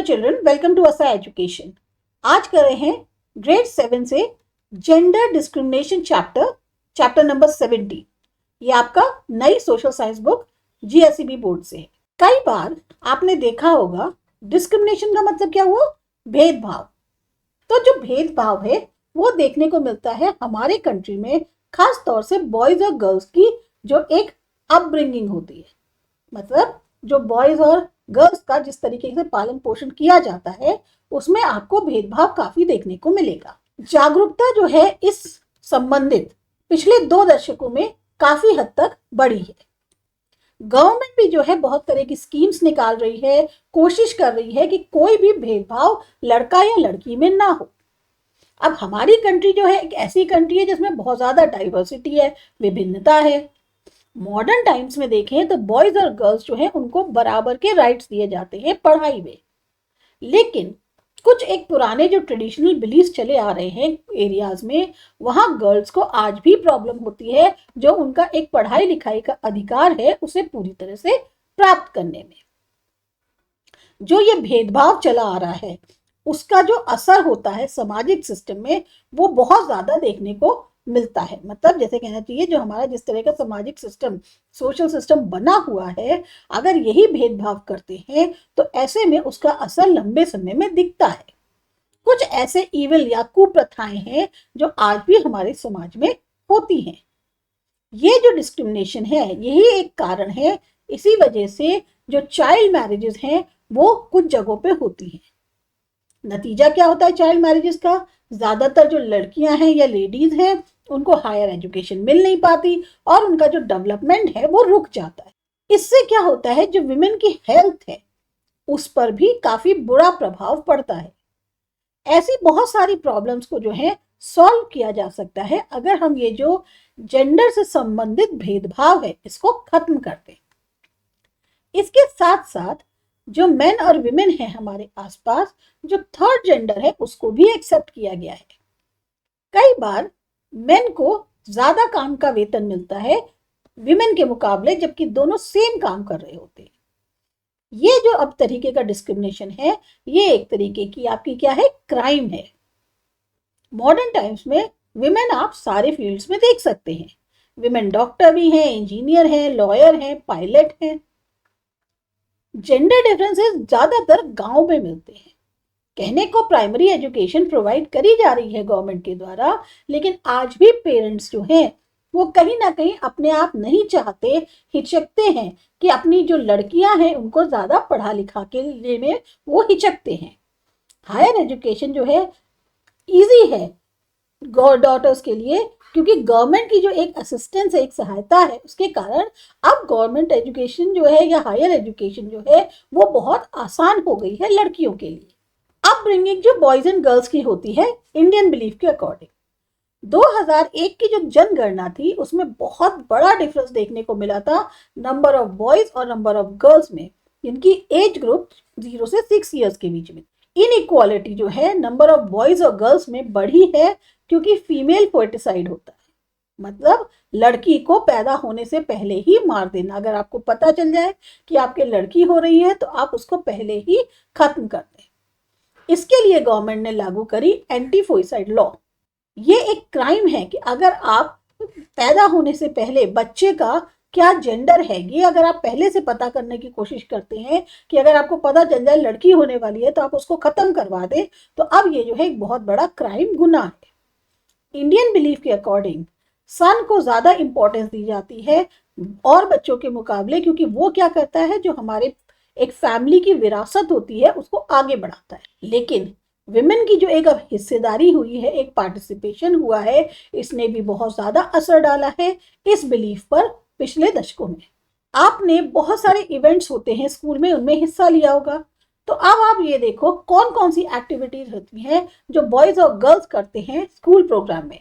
Children, welcome to असा education. आज कर रहे हैं ग्रेड 7 से जेंडर डिस्क्रिमिनेशन चैप्टर नंबर 70। ये आपका नई सोशल साइंस बुक जीएसईबी बोर्ड से है। कई बार आपने देखा होगा डिस्क्रिमिनेशन का मतलब क्या हुआ? भेदभाव। तो जो भेदभाव है वो देखने को मिलता है हमारे कंट्री में, खास तौर से बॉयज और गर्ल्स की जो एक अपब्रिंगिंग होती है, मतलब जो बॉयज और गर्ल्स का जिस तरीके से पालन पोषण किया जाता है उसमें आपको भेदभाव काफी देखने को मिलेगा। जागरूकता जो है इस संबंधित पिछले 2 दशकों में काफी हद तक बढ़ी है। गवर्नमेंट भी जो है बहुत तरह की स्कीम्स निकाल रही है, कोशिश कर रही है कि कोई भी भेदभाव लड़का या लड़की में ना हो। अब हमारी कंट्री जो है एक ऐसी कंट्री है जिसमें बहुत ज्यादा डाइवर्सिटी है, विभिन्नता है। मॉडर्न टाइम्स में देखें तो बॉयज और गर्ल्स जो हैं उनको बराबर के राइट्स दिए जाते हैं पढ़ाई में, लेकिन कुछ एक पुराने जो ट्रेडिशनल बिलीफ चले आ रहे हैं एरियाज में, वहां गर्ल्स को आज भी प्रॉब्लम होती है जो उनका एक पढ़ाई लिखाई का अधिकार है उसे पूरी तरह से प्राप्त करने में। जो ये भेदभाव चला आ रहा है उसका जो असर होता है सामाजिक सिस्टम में वो बहुत ज्यादा देखने को मिलता है। मतलब जैसे कहना चाहिए जो हमारा जिस तरह का सामाजिक सिस्टम, सोशल सिस्टम बना हुआ है, अगर यही भेदभाव करते हैं तो ऐसे में उसका असर लंबे समय में दिखता है। कुछ ऐसे इविल या कुप्रथाएं हैं जो आज भी हमारे समाज में होती हैं। ये जो डिस्क्रिमिनेशन है यही एक कारण है। इसी वजह से जो चाइल्ड मैरिजेस हैं वो कुछ जगहों पे होती हैं। नतीजा क्या होता है चाइल्ड मैरिजेस का? ज्यादातर जो लड़कियां हैं या लेडीज हैं उनको हायर एजुकेशन मिल नहीं पाती और उनका जो डेवलपमेंट है वो रुक जाता है। इससे क्या होता है, जो विमेन की हेल्थ है उस पर भी काफी बुरा प्रभाव पड़ता है। ऐसी बहुत सारी प्रॉब्लम्स को जो है सॉल्व किया जा सकता है अगर हम ये जो जेंडर से संबंधित भेदभाव है इसको खत्म कर दें। इसके साथ साथ जो मेन और विमेन है हमारे आसपास, जो थर्ड जेंडर है उसको भी एक्सेप्ट किया गया है। कई बार मेन को ज्यादा काम का वेतन मिलता है विमेन के मुकाबले, जबकि दोनों सेम काम कर रहे होते हैं। ये जो अब तरीके का डिस्क्रिमिनेशन है ये एक तरीके की आपकी क्या है, क्राइम है। मॉडर्न टाइम्स में विमेन आप सारे फील्ड्स में देख सकते हैं। विमेन डॉक्टर भी हैं, इंजीनियर हैं, लॉयर हैं, पायलट हैं। जेंडर डिफरेंसेस ज्यादातर गांव में मिलते हैं। कहने को प्राइमरी एजुकेशन प्रोवाइड करी जा रही है गवर्नमेंट के द्वारा, लेकिन आज भी पेरेंट्स जो हैं वो कहीं ना कहीं अपने आप नहीं चाहते, हिचकते हैं कि अपनी जो लड़कियां हैं उनको ज्यादा पढ़ा लिखा के लिए में वो हिचकते हैं। हायर एजुकेशन जो है इजी है डॉटर्स के लिए, क्योंकि गवर्नमेंट की जो एक असिस्टेंस है, एक सहायता है, उसके कारण अब गवर्नमेंट एजुकेशन जो है या हायर एजुकेशन जो है वो बहुत आसान हो गई है लड़कियों के लिए। अपब्रिंगिंग जो बॉयज एंड गर्ल्स की होती है इंडियन बिलीफ के अकॉर्डिंग, 2001 की जो जनगणना थी उसमें बहुत बड़ा डिफरेंस देखने को मिला था नंबर ऑफ बॉयज और नंबर ऑफ गर्ल्स में, जिनकी एज ग्रुप 0 से 6 ईयर्स के बीच में। इनइक्वालिटी जो है नंबर ऑफ बॉयज और गर्ल्स में बढ़ी है क्योंकि फीमेल फोर्टिसाइड होता है, मतलब लड़की को पैदा होने से पहले ही मार देना। अगर आपको पता चल जाए कि आपके लड़की हो रही है तो आप उसको पहले ही खत्म कर दें। इसके लिए गवर्नमेंट ने लागू करी एंटी फोइसाइड लॉ। ये एक क्राइम है कि अगर आप पैदा होने से पहले बच्चे का क्या जेंडर है ये अगर आप पहले से पता करने की कोशिश करते हैं कि अगर आपको पता चल जाए लड़की होने वाली है तो आप उसको खत्म करवा दें, तो अब ये जो है एक बहुत बड़ा क्राइम, गुनाह है। इंडियन बिलीफ के अकॉर्डिंग सन को ज्यादा इंपॉर्टेंस दी जाती है और बच्चों के मुकाबले, क्योंकि वो क्या करता है, जो हमारे एक फैमिली की विरासत होती है उसको आगे बढ़ाता है। लेकिन विमेन की जो एक अब हिस्सेदारी हुई है, एक पार्टिसिपेशन हुआ है, इसने भी बहुत ज्यादा असर डाला है इस बिलीफ पर पिछले दशकों में। आपने बहुत सारे इवेंट्स होते हैं स्कूल में, उनमें हिस्सा लिया होगा। तो अब आप ये देखो कौन कौन सी एक्टिविटीज होती हैं जो बॉयज और गर्ल्स करते हैं स्कूल प्रोग्राम में।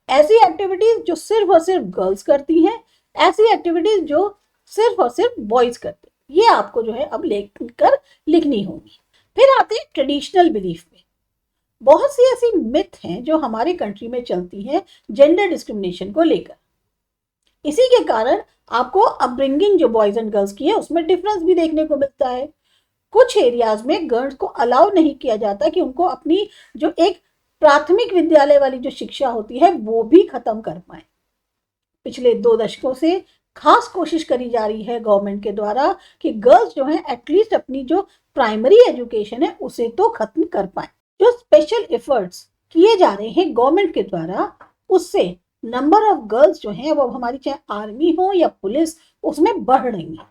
ऐसी एक्टिविटीज जो सिर्फ और सिर्फ गर्ल्स करती हैं, ऐसी एक्टिविटीज जो सिर्फ और सिर्फ बॉयज करते हैं, ये आपको जो है अब लेकर लिखनी होगी। फिर आते हैं ट्रेडिशनल बिलीफ में। बहुत सी ऐसी मिथ हैं जो हमारे कंट्री में चलती हैं जेंडर डिस्क्रिमिनेशन को लेकर। इसी के कारण आपको अपब्रिंगिंग जो बॉयज एंड गर्ल्स की है उसमें डिफरेंस भी देखने को मिलता है। कुछ एरियाज में गर्ल्स को अलाउ नहीं किया जाता कि उनको अपनी जो एक प्राथमिक विद्यालय वाली जो शिक्षा होती है वो भी खत्म कर पाए। पिछले 2 दशकों से खास कोशिश करी जा रही है गवर्नमेंट के द्वारा कि गर्ल्स जो है एटलीस्ट अपनी जो प्राइमरी एजुकेशन है उसे तो खत्म कर पाए। जो स्पेशल एफर्ट्स किए जा रहे हैं गवर्नमेंट के द्वारा, उससे नंबर ऑफ गर्ल्स जो हैं वो हमारी चाहे आर्मी हो या पुलिस उसमें बढ़ रही हैं।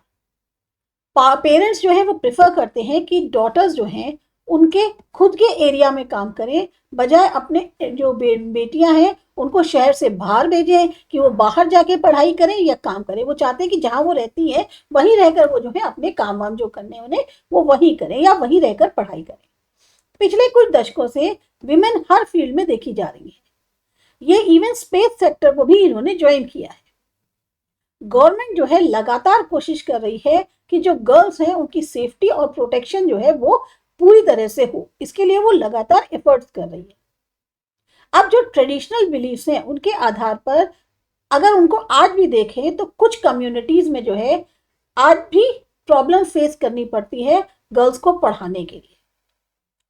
पेरेंट्स जो है वो प्रेफर करते हैं कि डॉटर्स जो हैं उनके खुद के एरिया में काम करें, बजाय अपने जो बेटियां हैं उनको शहर से बाहर भेजें कि वो बाहर जाके पढ़ाई करें या काम करें। वो चाहते हैं कि जहां वो रहती है वहीं रहकर वो जो है अपने काम वाम जो करने उन्हें वो वहीं करें या वहीं रहकर पढ़ाई करें। पिछले कुछ दशकों से विमेन हर फील्ड में देखी जा रही है। ये इवन स्पेस सेक्टर को भी इन्होंने ज्वाइन किया है। गवर्नमेंट जो है लगातार कोशिश कर रही है कि जो गर्ल्स हैं उनकी सेफ्टी और प्रोटेक्शन जो है वो पूरी तरह से हो, इसके लिए वो लगातार एफर्ट्स कर रही है। अब जो ट्रेडिशनल बिलीफ्स हैं उनके आधार पर अगर उनको आज भी देखें तो कुछ कम्युनिटीज में जो है आज भी प्रॉब्लम फेस करनी पड़ती है गर्ल्स को पढ़ाने के लिए।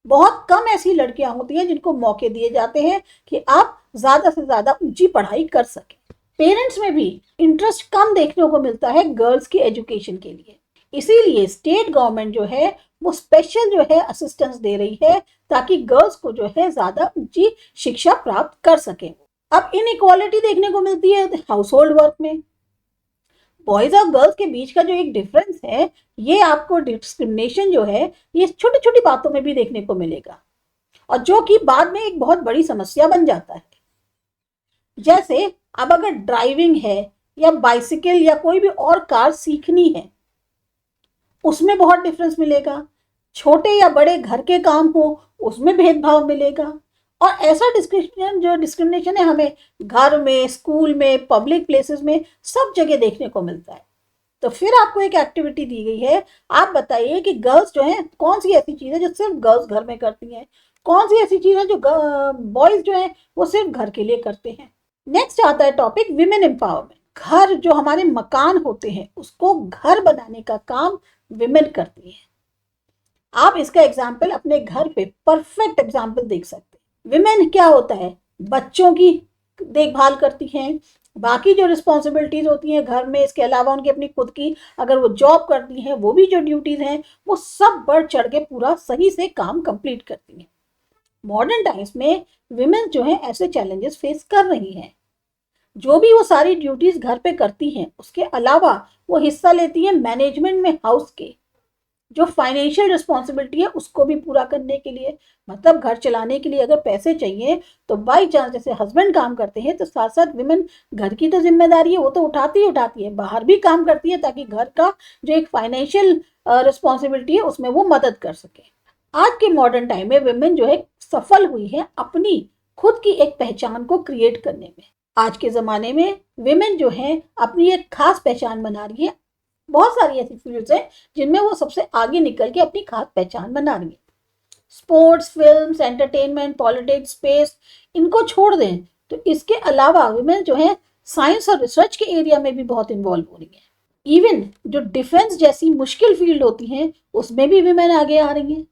बहुत कम ऐसी लड़कियां होती हैं जिनको मौके दिए जाते हैं कि आप ज्यादा से ज्यादा ऊंची पढ़ाई कर सकें। पेरेंट्स में भी इंटरेस्ट कम देखने को मिलता है गर्ल्स की एजुकेशन के लिए। इसीलिए स्टेट गवर्नमेंट जो है वो स्पेशल जो है असिस्टेंस दे रही है ताकि गर्ल्स को जो है ज्यादा ऊंची शिक्षा प्राप्त कर सकें। अब इनइक्वालिटी देखने को मिलती है हाउस होल्ड वर्क में। बॉयज और गर्ल्स के बीच का जो एक डिफरेंस है, ये आपको डिस्क्रिमिनेशन जो है ये छोटी छोटी बातों में भी देखने को मिलेगा, और जो कि बाद में एक बहुत बड़ी समस्या बन जाता है। जैसे अब अगर ड्राइविंग है या बाइसिकल या कोई भी और कार सीखनी है उसमें बहुत डिफरेंस मिलेगा। छोटे या बड़े घर के काम हो उसमें भेदभाव मिलेगा। और ऐसा डिस्क्रिमिनेशन है हमें घर में, स्कूल में, पब्लिक प्लेसेस में सब जगह देखने को मिलता है। तो फिर आपको एक एक्टिविटी दी गई है, आप बताइए कि गर्ल्स जो है कौन सी ऐसी चीज है जो सिर्फ गर्ल्स घर में करती हैं, कौन सी ऐसी चीज है जो बॉयज जो है वो सिर्फ घर के लिए करते हैं। नेक्स्ट आता है टॉपिक विमेन एम्पावरमेंट। घर जो हमारे मकान होते हैं उसको घर बनाने का काम विमेन करती हैं। आप इसका एग्जाम्पल अपने घर पे परफेक्ट एग्जाम्पल देख सकते हैं। विमेन क्या होता है, बच्चों की देखभाल करती हैं, बाकी जो रिस्पॉन्सिबिलिटीज होती हैं घर में, इसके अलावा उनकी अपनी खुद की अगर वो जॉब करती हैं वो भी जो ड्यूटीज हैं वो सब बढ़ चढ़ के पूरा सही से काम कंप्लीट करती हैं। मॉडर्न टाइम्स में विमेन जो है ऐसे चैलेंजेस फेस कर रही हैं। जो भी वो सारी ड्यूटीज घर पे करती हैं उसके अलावा वो हिस्सा लेती हैं मैनेजमेंट में हाउस के, जो फाइनेंशियल रिस्पॉन्सिबिलिटी है उसको भी पूरा करने के लिए। मतलब घर चलाने के लिए अगर पैसे चाहिए तो बाई चांस जैसे हस्बैंड काम करते हैं तो साथ साथ विमेन घर की तो जिम्मेदारी है वो तो उठाती है, बाहर भी काम करती है ताकि घर का जो एक फाइनेंशियल रिस्पॉन्सिबिलिटी है उसमें वो मदद कर सके। आज के मॉडर्न टाइम में विमेन जो है सफल हुई है अपनी खुद की एक पहचान को क्रिएट करने में। आज के ज़माने में विमेन जो है अपनी एक खास पहचान बना रही है। बहुत सारी ऐसी फील्ड्स हैं जिनमें वो सबसे आगे निकल के अपनी खास पहचान बना रही है। Sports, films, entertainment, politics, space, इनको छोड़ दें तो इसके अलावा विमेन जो है साइंस और रिसर्च के एरिया में भी बहुत इन्वॉल्व हो रही है। इवन जो डिफेंस जैसी मुश्किल फील्ड होती हैं उसमें भी विमेन आगे आ रही हैं।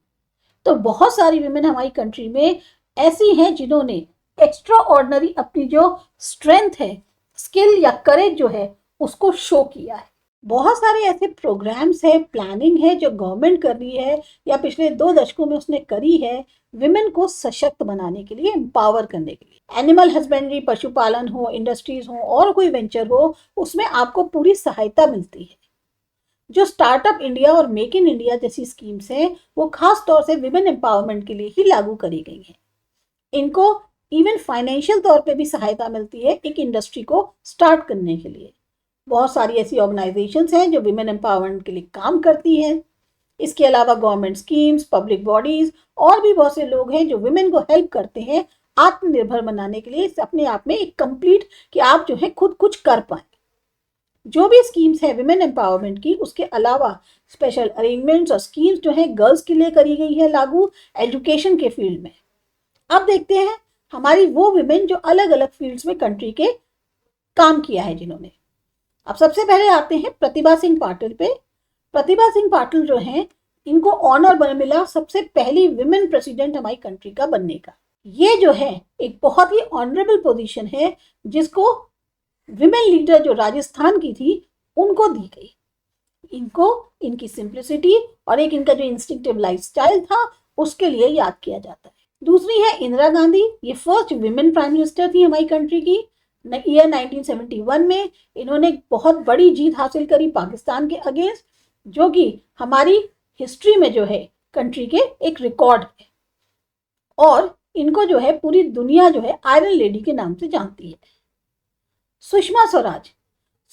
तो बहुत सारी विमेन हमारी कंट्री में ऐसी हैं जिन्होंने एक्स्ट्रा ऑर्डिनरी अपनी जो स्ट्रेंथ है, स्किल या करेज जो है उसको शो किया है। बहुत सारे ऐसे प्रोग्राम्स है, प्लानिंग है जो गवर्नमेंट कर रही है या पिछले 2 दशकों में उसने करी है विमेन को सशक्त बनाने के लिए, एम्पावर करने के लिए। एनिमल हस्बेंड्री, पशुपालन हो, इंडस्ट्रीज हो और कोई वेंचर हो, उसमें आपको पूरी सहायता मिलती है। जो स्टार्टअप इंडिया और मेक इन इंडिया जैसी स्कीम्स हैं वो खास तौर से विमेन एम्पावरमेंट के लिए ही लागू करी गई हैं। इनको इवन फाइनेंशियल तौर पे भी सहायता मिलती है एक इंडस्ट्री को स्टार्ट करने के लिए। बहुत सारी ऐसी ऑर्गेनाइजेशंस हैं जो विमेन एम्पावरमेंट के लिए काम करती हैं। इसके अलावा गवर्नमेंट स्कीम्स, पब्लिक बॉडीज और भी बहुत से लोग हैं जो विमेन को हेल्प करते हैं आत्मनिर्भर बनाने के लिए, अपने आप में एक कंप्लीट कि आप जो है खुद कुछ कर पाए। जो भी स्कीम्स है विमेन एम्पावरमेंट की, उसके अलावा स्पेशल अरेंजमेंट्स और स्कीम्स जो है गर्ल्स के लिए करी गई है लागू एजुकेशन के फील्ड में। अब देखते हैं हमारी वो विमेन जो अलग अलग फील्ड्स में कंट्री के काम किया है जिन्होंने। अब सबसे पहले आते हैं प्रतिभा सिंह पाटिल पे। प्रतिभा सिंह पाटिल जो हैं इनको ऑनर मिला सबसे पहली विमेन प्रेसिडेंट हमारी कंट्री का बनने का। ये जो है एक बहुत ही ऑनरेबल पोजीशन है जिसको विमेन लीडर जो राजस्थान की थी उनको दी गई। इनको इनकी सिंप्लिसिटी और एक इनका जो इंस्टिंक्टिव लाइफस्टाइल था उसके लिए याद किया जाता है। दूसरी है इंदिरा गांधी। ये फर्स्ट विमेन प्राइम मिनिस्टर थी हमारी कंट्री की। ईयर 1971 में इन्होंने एक बहुत बड़ी जीत हासिल करी पाकिस्तान के अगेंस्ट, जो कि हमारी हिस्ट्री में जो है कंट्री के एक रिकॉर्ड है। और इनको जो है पूरी दुनिया जो है आयरन लेडी के नाम से जानती है। Sushma Swaraj.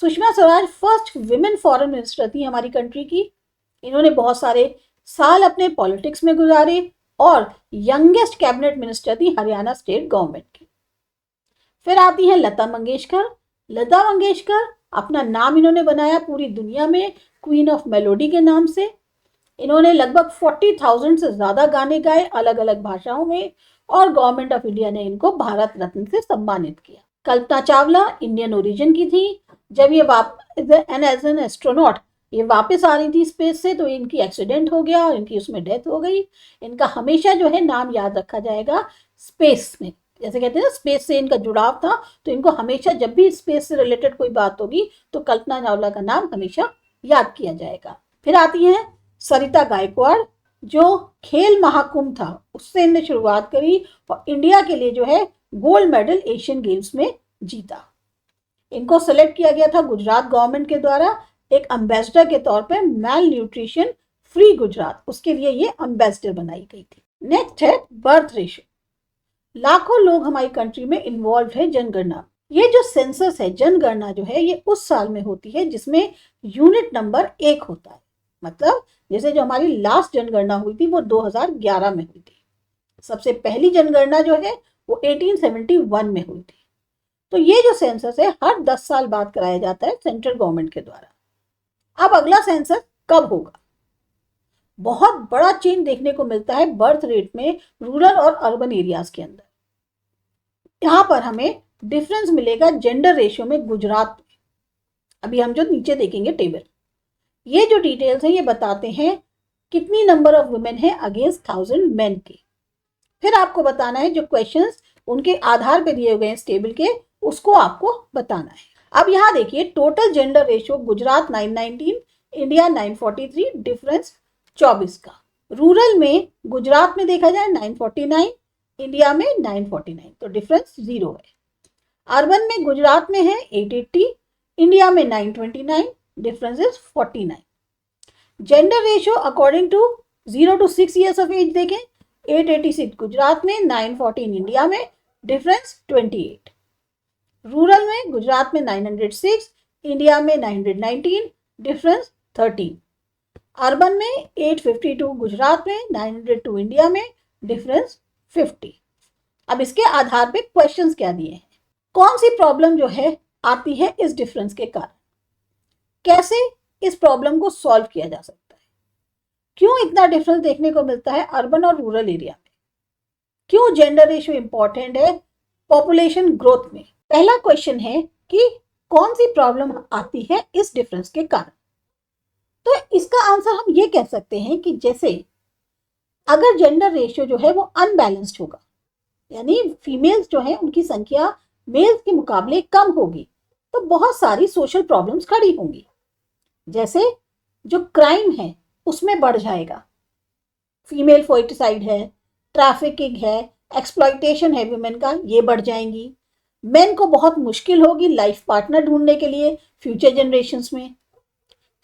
Sushma Swaraj first women foreign minister थी हमारी कंट्री की। इन्होंने बहुत सारे साल अपने पॉलिटिक्स में गुजारे और यंगेस्ट कैबिनेट मिनिस्टर थी हरियाणा स्टेट गवर्नमेंट की। फिर आती है लता मंगेशकर। लता मंगेशकर अपना नाम इन्होंने बनाया पूरी दुनिया में क्वीन ऑफ मेलोडी के नाम से। इन्होंने लगभग 40,000 से ज़्यादा गाने गाए अलग अलग भाषाओं में और गवर्नमेंट ऑफ इंडिया ने इनको भारत रत्न से सम्मानित किया। कल्पना चावला इंडियन ओरिजिन की थी। जब ये एज एन एस्ट्रोनॉट ये वापस आ रही थी स्पेस से तो इनकी एक्सीडेंट हो गया और इनकी उसमें डेथ हो गई। इनका हमेशा जो है नाम याद रखा जाएगा स्पेस में, जैसे कहते हैं ना स्पेस से इनका जुड़ाव था, तो इनको हमेशा जब भी स्पेस से रिलेटेड कोई बात होगी तो कल्पना चावला का नाम हमेशा याद किया जाएगा। फिर आती है सरिता गायकवाड़, जो खेल महाकुंभ था उससे इनने शुरुआत करी और इंडिया के लिए जो है गोल्ड मेडल एशियन गेम्स में जीता। इनको सेलेक्ट किया गया था गुजरात गवर्नमेंट के द्वारा एक एम्बेसडर के तौर पे मैल न्यूट्रिशन फ्री गुजरात, उसके लिए ये एम्बेसडर बनाई गई थी। नेक्स्ट है बर्थ रेशियो। लाखों लोग हमारी कंट्री में इन्वॉल्व है जनगणना। ये जो सेंसस है जनगणना जो है ये उस साल में होती है जिसमें यूनिट नंबर 1 होता है। मतलब जैसे जो हमारी लास्ट जनगणना हुई थी वो 2011 में हुई थी। सबसे पहली जनगणना जो है वो 1871 में हुई थी। तो ये जो सेंसस है हर 10 साल बाद कराया जाता है सेंट्रल गवर्नमेंट के द्वारा। अब अगला सेंसस कब होगा? बहुत बड़ा चेंज देखने को मिलता है बर्थ रेट में रूरल और अर्बन एरियाज के अंदर। यहां पर हमें डिफरेंस मिलेगा जेंडर रेशियो में गुजरात में। अभी हम जो नीचे देखेंगे टेबल, ये जो डिटेल्स हैं ये बताते हैं कितनी नंबर ऑफ वुमेन है अगेंस्ट 1000 मेन के। फिर आपको बताना है जो क्वेश्चंस उनके आधार पे दिए गए हैं इस टेबल के, उसको आपको बताना है। अब यहाँ देखिए total gender ratio Gujarat 919, India 943, difference 24 का। रूरल में गुजरात में देखा जाए 949, इंडिया में 949, तो डिफरेंस 0 है। अर्बन में गुजरात में है 880, इंडिया में 929, difference is 49। Gender ratio according to 0 to 6 years of age देखें, 886 गुजरात में, 914 इंडिया में, डिफरेंस 28। रूरल में गुजरात में 906, इंडिया में 919, डिफरेंस 13। अर्बन में 852 गुजरात में, 902 इंडिया में, डिफरेंस 50। अब इसके आधार पे क्वेश्चंस क्या दिए हैं, कौन सी प्रॉब्लम जो है आती है इस डिफरेंस के कारण, कैसे इस प्रॉब्लम को सॉल्व किया जा सकता है, क्यों इतना डिफरेंस देखने को मिलता है अर्बन और रूरल एरिया में, क्यों जेंडर रेशियो इंपॉर्टेंट है पॉपुलेशन ग्रोथ में। पहला क्वेश्चन है कि कौन सी प्रॉब्लम आती है इस डिफरेंस के कारण। तो इसका आंसर हम ये कह सकते हैं कि जैसे अगर जेंडर रेशियो जो है वो अनबैलेंस्ड होगा, यानी फीमेल्स जो है उनकी संख्या मेल्स के मुकाबले कम होगी, तो बहुत सारी सोशल प्रॉब्लम्स खड़ी होंगी। जैसे जो क्राइम है उसमें बढ़ जाएगा, फीमेल फोइटिसाइड है, ट्रैफिकिंग है, एक्सप्लॉयटेशन है विमेन का, ये बढ़ जाएंगी। मेन को बहुत मुश्किल होगी लाइफ पार्टनर ढूंढने के लिए फ्यूचर जनरेशंस में।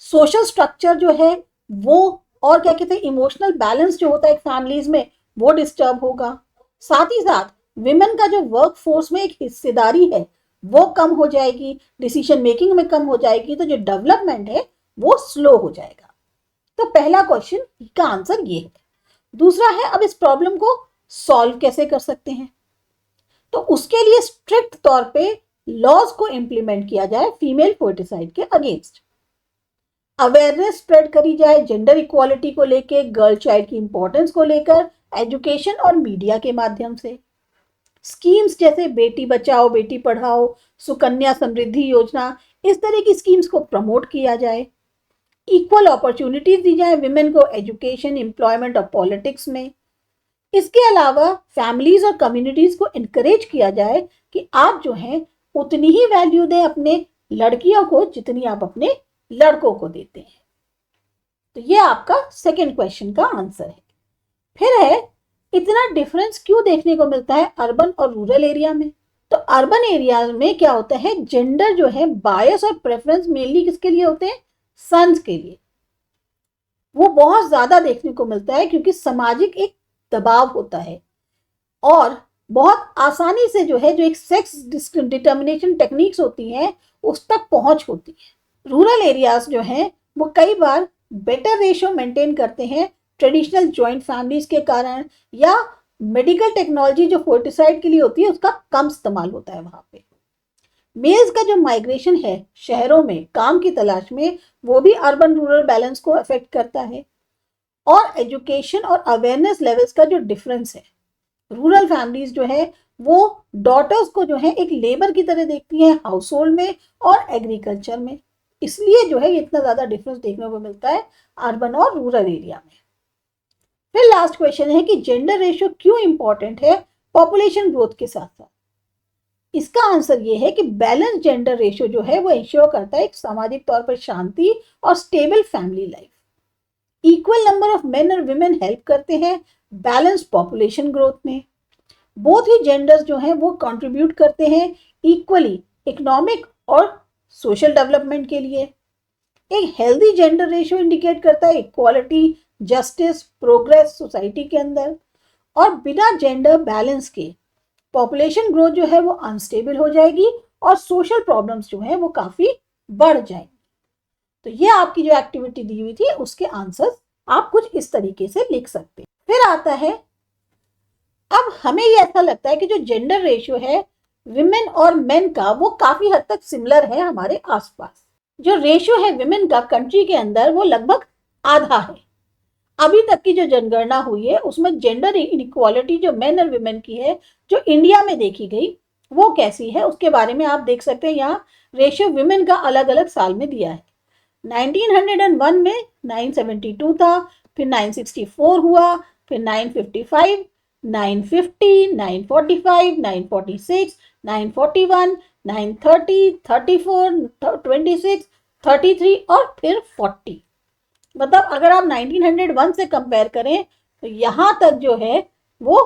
सोशल स्ट्रक्चर जो है वो और क्या कहते हैं इमोशनल बैलेंस जो होता है एक फैमिलीज में वो डिस्टर्ब होगा। साथ ही साथ विमेन का जो वर्क फोर्स में एक हिस्सेदारी है वो कम हो जाएगी, डिसीजन मेकिंग में कम हो जाएगी, तो जो डेवलपमेंट है वो स्लो हो जाएगा। तो पहला क्वेश्चन का आंसर ये है। दूसरा है अब इस प्रॉब्लम को सॉल्व कैसे कर सकते हैं, तो उसके लिए स्ट्रिक्ट तौर पे लॉज को इंप्लीमेंट किया जाए फीमेल फोर्टिसाइड के अगेंस्ट, अवेयरनेस स्प्रेड करी जाए जेंडर इक्वालिटी को लेकर, गर्ल चाइल्ड की इंपॉर्टेंस को लेकर एजुकेशन और मीडिया के माध्यम से। स्कीम्स जैसे बेटी बचाओ बेटी पढ़ाओ, सुकन्या समृद्धि योजना, इस तरह की स्कीम्स को प्रमोट किया जाए। इक्वल अपॉर्चुनिटीज दी जाए विमेन को एजुकेशन, एम्प्लॉयमेंट और पॉलिटिक्स में। इसके अलावा फैमिलीज और कम्युनिटीज को इनकरेज किया जाए कि आप जो हैं उतनी ही वैल्यू दें अपने लड़कियों को जितनी आप अपने लड़कों को देते हैं। तो ये आपका सेकंड क्वेश्चन का आंसर है। फिर है, इतना डिफरेंस क्यों देखने को मिलता है अर्बन और रूरल एरिया में? तो अर्बन एरिया में क्या होता है, जेंडर जो है बायस और प्रेफरेंस मेनली किसके लिए होते हैं? सन्स के लिए। वो बहुत ज्यादा देखने को मिलता है क्योंकि सामाजिक एक दबाव होता है और बहुत आसानी से जो है जो एक सेक्स डिटर्मिनेशन टेक्निक्स होती हैं उस तक पहुंच होती है। रूरल एरियाज जो हैं वो कई बार बेटर रेशियो मेंटेन करते हैं ट्रेडिशनल जॉइंट फैमिलीज के कारण, या मेडिकल टेक्नोलॉजी जो फोर्टिसाइड के लिए होती है उसका कम इस्तेमाल होता है वहां पे। मेल्स का जो माइग्रेशन है शहरों में काम की तलाश में, वो भी अर्बन रूरल बैलेंस को अफेक्ट करता है। और एजुकेशन और अवेयरनेस लेवल्स का जो डिफरेंस है, रूरल फैमिलीज जो है वो डॉटर्स को जो है एक लेबर की तरह देखती हैं हाउस होल्ड में और एग्रीकल्चर में, इसलिए जो है इतना ज्यादा डिफरेंस देखने को मिलता है अर्बन और रूरल एरिया में। फिर लास्ट क्वेश्चन है कि जेंडर रेशियो क्यों इंपॉर्टेंट है पॉपुलेशन ग्रोथ के साथ साथ? इसका आंसर ये है कि बैलेंस जेंडर रेशियो जो है वो इंश्योर करता है एक सामाजिक तौर पर शांति और stable family life. Equal number of main और विमेन हेल्प करते हैं बैलेंस पॉपुलेशन ग्रोथ में। बोथ ही जेंडर्स जो हैं वो कंट्रीब्यूट करते हैं इक्वली इकोनॉमिक और सोशल डेवलपमेंट के लिए। एक हेल्दी जेंडर रेशियो इंडिकेट करता है इक्वालिटी, जस्टिस, प्रोग्रेस सोसाइटी के अंदर। और बिना जेंडर बैलेंस के पॉपुलेशन ग्रोथ जो है वो अनस्टेबल हो जाएगी और सोशल प्रॉब्लम्स जो है वो काफी बढ़ जाएंगी। तो ये आपकी जो एक्टिविटी दी हुई थी उसके आंसर्स आप कुछ इस तरीके से लिख सकते हैं। फिर आता है, अब हमें ये ऐसा लगता है कि जो जेंडर रेशियो है विमेन और मेन का वो काफी हद तक सिमिलर है हमारे आसपास। जो रेशियो है विमेन का कंट्री के अंदर वो लगभग आधा है। अभी तक की जो जनगणना हुई है उसमें जेंडर इनइक्वालिटी जो मेन और विमेन की है जो इंडिया में देखी गई वो कैसी है उसके बारे में आप देख सकते हैं। यहाँ रेशियो विमेन का अलग अलग साल में दिया है। 1901 में 972 था, फिर 964 हुआ, फिर 955, 950, 945, 946, 941, 930, 34, 26, 33 और फिर 40। मतलब अगर आप 1901 से कंपेयर करें तो यहां तक जो है वो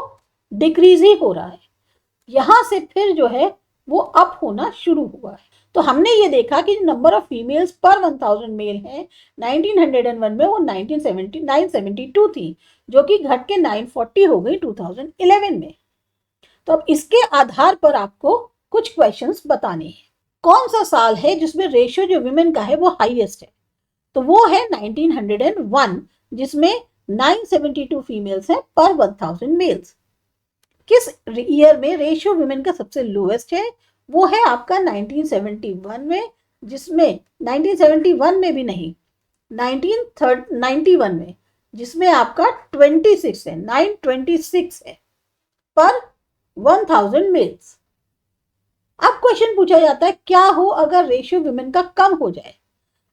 डिक्रीज ही हो रहा है, यहां से फिर जो है वो अप होना शुरू हुआ है। तो हमने ये देखा कि नंबर ऑफ फीमेल्स पर 1000 मेल है 1901 में वो 972 थी, जो कि घट के 940 हो गई 2011 में। तो अब इसके आधार पर आपको कुछ क्वेश्चंस बताने हैं। कौन सा साल है जिसमें रेशियो जो विमेन का है वो हाईएस्ट है? तो वो है 1901 जिसमें 972 फीमेल्स हैं पर 1000 मेल्स। किस ईयर में रेशियो विमेन का सबसे लोएस्ट है? वो है आपका 1971 में, जिसमें 1971 में भी नहीं 1991 में, जिसमें आपका 26 है, 926 है पर 1000 मेल्स। अब क्वेश्चन पूछा जाता है क्या हो अगर रेशियो विमेन का कम हो जाए?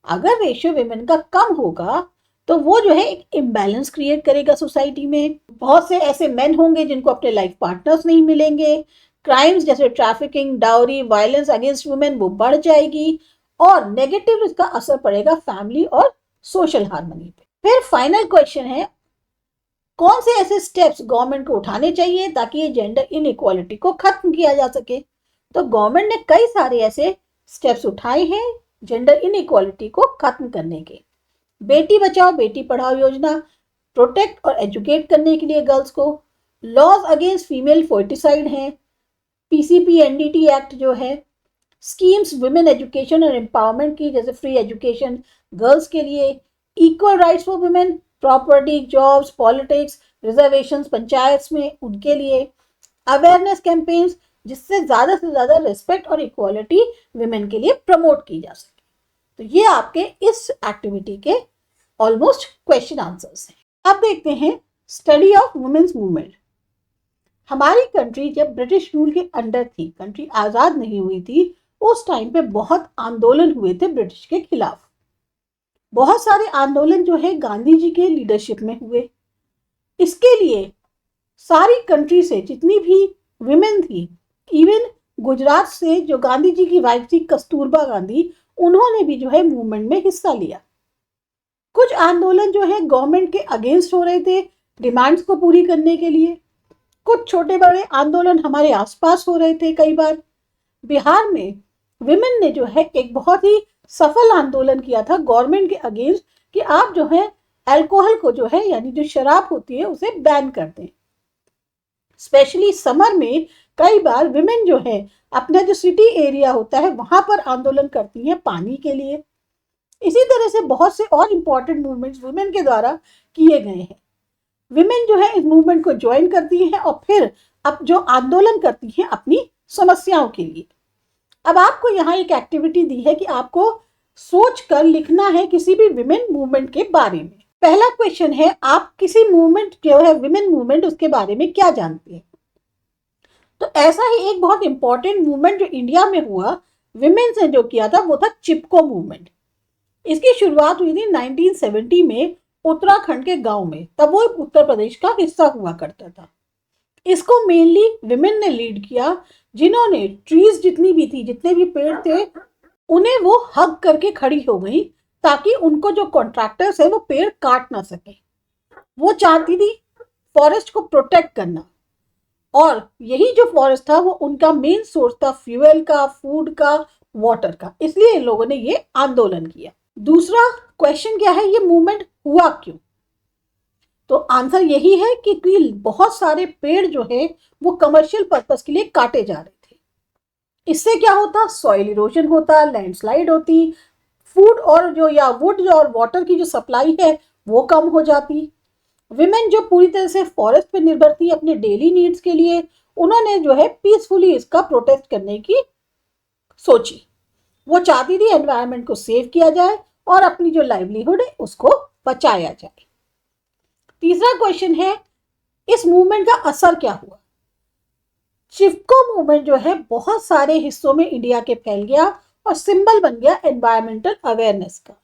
अगर रेशियो विमेन का कम होगा तो वो जो है एक इम्बैलेंस क्रिएट करेगा सोसाइटी में। बहुत से ऐसे मेन होंगे जिनको अपने लाइफ पार्टनर्स नहीं मिलेंगे, क्राइम्स जैसे trafficking, dowry, violence against women वो बढ़ जाएगी और नेगेटिव इसका असर पड़ेगा फैमिली और सोशल हार्मनी पे। फिर फाइनल क्वेश्चन है, कौन से ऐसे स्टेप्स गवर्नमेंट को उठाने चाहिए ताकि ये जेंडर इनइक्वालिटी को खत्म किया जा सके? तो गवर्नमेंट ने कई सारे ऐसे स्टेप्स उठाए हैं जेंडर इनइक्वालिटी को खत्म करने के। बेटी बचाओ बेटी पढ़ाओ योजना, प्रोटेक्ट और एजुकेट करने के लिए गर्ल्स को, लॉज अगेंस्ट फीमेल फोर्टिसाइड हैं, पीसीपी एनडीटी एक्ट जो है, स्कीम्स वुमेन एजुकेशन और एम्पावरमेंट की जैसे फ्री एजुकेशन गर्ल्स के लिए, equal rights for women, property, jobs, politics, reservations panchayat में उनके लिए, अवेयरनेस कैंपेन्स जिससे ज्यादा से ज्यादा रिस्पेक्ट और इक्वालिटी वुमेन के लिए प्रमोट की जा सके। तो ये आपके इस एक्टिविटी के ऑलमोस्ट क्वेश्चन आंसर्स हैं। अब देखते हैं स्टडी ऑफ वुमेन्स मूवमेंट। हमारी कंट्री जब ब्रिटिश रूल के अंडर थी, कंट्री आजाद नहीं हुई थी, उस टाइम पे बहुत आंदोलन हुए थे ब्रिटिश के खिलाफ। बहुत सारे आंदोलन जो है गांधी जी के लीडरशिप में हुए। इसके लिए सारी कंट्री से जितनी भी विमेन थी, इवन गुजरात से जो गांधी जी की वाइफ थी कस्तूरबा गांधी, उन्होंने भी जो है मूवमेंट में हिस्सा लिया। कुछ आंदोलन जो है गवर्नमेंट के अगेंस्ट हो रहे थे डिमांड्स को पूरी करने के लिए। कुछ छोटे बड़े आंदोलन हमारे आसपास हो रहे थे। कई बार बिहार में विमेन ने जो है एक बहुत ही सफल आंदोलन किया था गवर्नमेंट के अगेंस्ट कि आप जो है अल्कोहल को जो है यानी जो शराब होती है उसे बैन कर दें। स्पेशली समर में कई बार विमेन जो है अपना जो सिटी एरिया होता है वहां पर आंदोलन करती हैं पानी के लिए। इसी तरह से बहुत से और इम्पोर्टेंट मूवमेंट्स वुमेन के द्वारा किए गए हैं। विमेन जो है इस मूवमेंट को ज्वाइन करती हैं और फिर अब जो आंदोलन करती हैं अपनी समस्याओं के लिए। अब आपको यहाँ एक एक्टिविटी दी है कि आपको सोच कर लिखना है किसी भी विमेन मूवमेंट के बारे में। पहला क्वेश्चन है, आप किसी मूवमेंट जो है विमेन मूवमेंट उसके बारे में क्या जानते हैं? तो ऐसा ही एक बहुत इंपॉर्टेंट मूवमेंट जो इंडिया में हुआ विमेन ने जो किया था वो था चिपको मूवमेंट। इसकी शुरुआत हुई थी 1970 में उत्तराखंड के गांव में। तब वो उत्तर प्रदेश का हिस्सा हुआ करता था। इसको मेनली विमेन ने लीड किया, जिन्होंने ट्रीज जितनी भी थी, जितने भी पेड़ थे, उन्हें वो हग करके खड़ी हो गई ताकि उनको जो कॉन्ट्रैक्टर्स है वो पेड़ काट ना सके। वो चाहती थी फॉरेस्ट को प्रोटेक्ट करना, और यही जो फॉरेस्ट था वो उनका मेन सोर्स था फ्यूल का, फूड का, वाटर का। इसलिए इन लोगों ने ये आंदोलन किया। दूसरा क्वेश्चन क्या है, ये मूवमेंट हुआ क्यों? तो आंसर यही है कि बहुत सारे पेड़ जो है वो कमर्शियल पर्पस के लिए काटे जा रहे थे। इससे क्या होता, सॉइल इरोजन होता, लैंडस्लाइड होती, फूड और जो या वुड और वाटर की जो सप्लाई है वो कम हो जाती। विमेन जो पूरी तरह से फॉरेस्ट पे निर्भर थी अपने डेली नीड्स के लिए, उन्होंने जो है पीसफुली इसका प्रोटेस्ट करने की सोची। वो चाहती थी एनवायरनमेंट को सेव किया जाए और अपनी जो लाइवलीहुड है उसको बचाया जाए। तीसरा क्वेश्चन है, इस मूवमेंट का असर क्या हुआ? चिपको मूवमेंट जो है बहुत सारे हिस्सों में इंडिया के फैल गया और सिंबल बन गया एनवायरमेंटल अवेयरनेस का।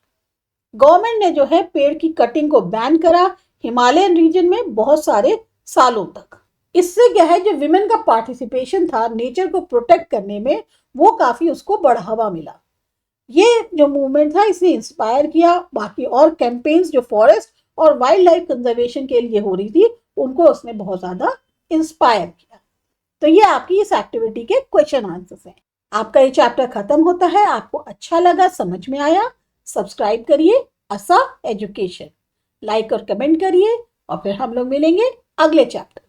गवर्नमेंट ने जो है पेड़ की कटिंग को बैन करा हिमालयन रीजन में बहुत सारे सालों तक। इससे क्या है, जो विमेन का पार्टिसिपेशन था नेचर को प्रोटेक्ट करने में, वो काफी उसको बढ़ावा मिला। ये जो मूवमेंट था इसने इंस्पायर किया बाकी और कैंपेन्स जो फॉरेस्ट और वाइल्ड लाइफ कंजर्वेशन के लिए हो रही थी, उनको उसने बहुत ज्यादा इंस्पायर किया। तो ये आपकी इस एक्टिविटी के क्वेश्चन आंसर्स हैं। आपका ये चैप्टर खत्म होता है। आपको अच्छा लगा, समझ में आया, सब्सक्राइब करिए असा एजुकेशन, लाइक और कमेंट करिए, और फिर हम लोग मिलेंगे अगले चैप्टर।